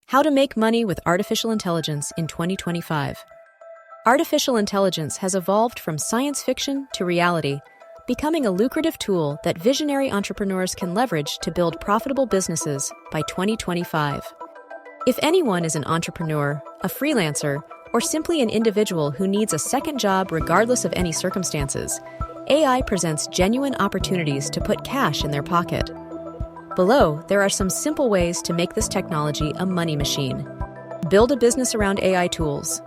How to make money with artificial intelligence in 2025. Artificial intelligence has evolved from science fiction to reality, becoming a lucrative tool that visionary entrepreneurs can leverage to build profitable businesses by 2025. If anyone is an entrepreneur, a freelancer, or simply an individual who needs a second job regardless of any circumstances, AI presents genuine opportunities to put cash in their pocket. Below, there are some simple ways to make this technology a money machine. Build a business around AI tools.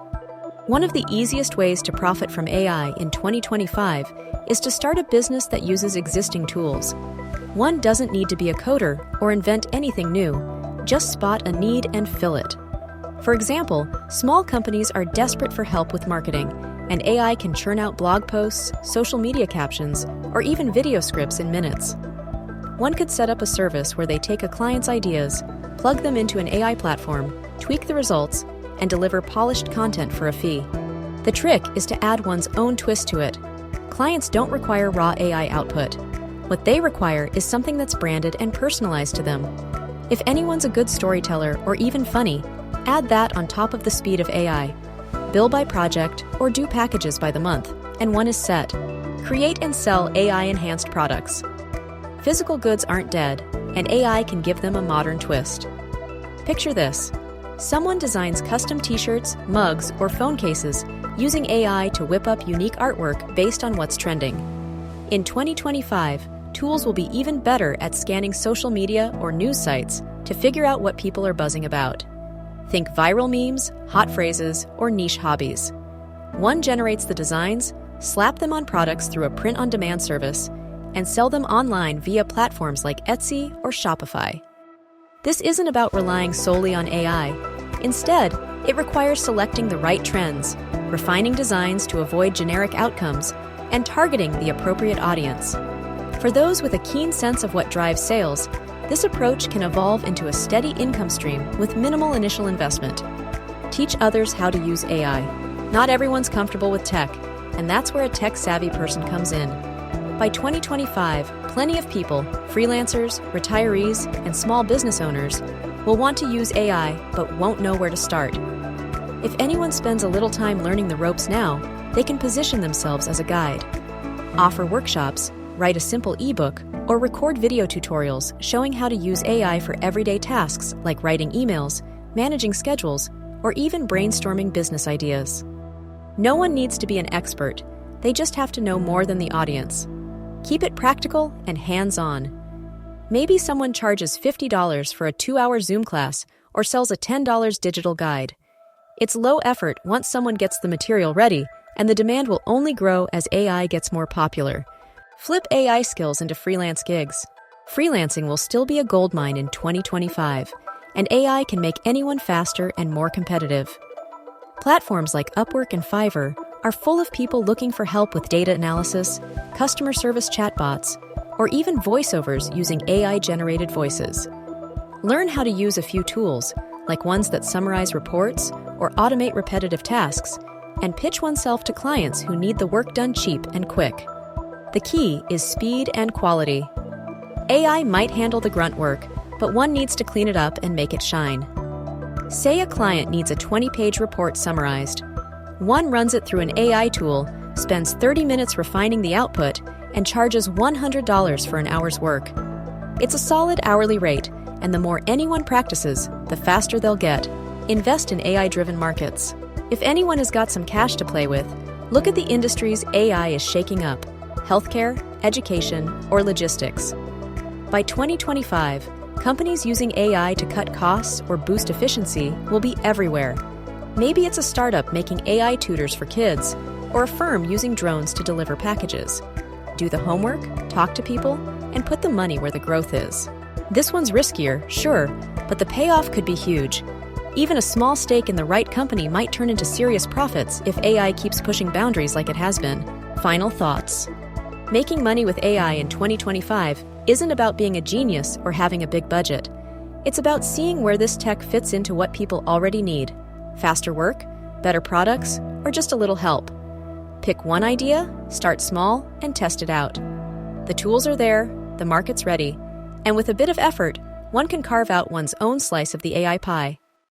One of the easiest ways to profit from AI in 2025 is to start a business that uses existing tools. One doesn't need to be a coder or invent anything new, just spot a need and fill it. For example, small companies are desperate for help with marketing, and AI can churn out blog posts, social media captions, or even video scripts in minutes. One could set up a service where they take a client's ideas, plug them into an AI platform, tweak the results, and deliver polished content for a fee. The trick is to add one's own twist to it. Clients don't require raw AI output. What they require is something that's branded and personalized to them. If anyone's a good storyteller or even funny, add that on top of the speed of AI. Bill by project or do packages by the month, and one is set. Create and sell AI-enhanced products. Physical goods aren't dead, and AI can give them a modern twist. Picture this. Someone designs custom t-shirts, mugs, or phone cases using AI to whip up unique artwork based on what's trending. In 2025, tools will be even better at scanning social media or news sites to figure out what people are buzzing about. Think viral memes, hot phrases, or niche hobbies. One generates the designs, slap them on products through a print-on-demand service, and sell them online via platforms like Etsy or Shopify. This isn't about relying solely on AI. Instead, it requires selecting the right trends, refining designs to avoid generic outcomes, and targeting the appropriate audience. For those with a keen sense of what drives sales, this approach can evolve into a steady income stream with minimal initial investment. Teach others how to use AI. Not everyone's comfortable with tech, and that's where a tech-savvy person comes in. By 2025, plenty of people, freelancers, retirees, and small business owners, will want to use AI but won't know where to start. If anyone spends a little time learning the ropes now, they can position themselves as a guide. Offer workshops, write a simple ebook, or record video tutorials showing how to use AI for everyday tasks like writing emails, managing schedules, or even brainstorming business ideas. No one needs to be an expert, they just have to know more than the audience. Keep it practical and hands-on. Maybe someone charges $50 for a 2-hour Zoom class or sells a $10 digital guide. It's low effort once someone gets the material ready, and the demand will only grow as AI gets more popular. Flip AI skills into freelance gigs. Freelancing will still be a goldmine in 2025, and AI can make anyone faster and more competitive. Platforms like Upwork and Fiverr are full of people looking for help with data analysis, customer service chatbots, or even voiceovers using AI-generated voices. Learn how to use a few tools, like ones that summarize reports or automate repetitive tasks, and pitch oneself to clients who need the work done cheap and quick. The key is speed and quality. AI might handle the grunt work, but one needs to clean it up and make it shine. Say a client needs a 20-page report summarized. One runs it through an AI tool, spends 30 minutes refining the output, and charges $100 for an hour's work. It's a solid hourly rate, and the more anyone practices, the faster they'll get. Invest in AI-driven markets. If anyone has got some cash to play with, look at the industries AI is shaking up: healthcare, education, or logistics. By 2025, companies using AI to cut costs or boost efficiency will be everywhere. Maybe it's a startup making AI tutors for kids, or a firm using drones to deliver packages. Do the homework, talk to people, and put the money where the growth is. This one's riskier, sure, but the payoff could be huge. Even a small stake in the right company might turn into serious profits if AI keeps pushing boundaries like it has been. Final thoughts. Making money with AI in 2025 isn't about being a genius or having a big budget. It's about seeing where this tech fits into what people already need. Faster work, better products, or just a little help. Pick one idea, start small, and test it out. The tools are there, the market's ready, and with a bit of effort, one can carve out one's own slice of the AI pie.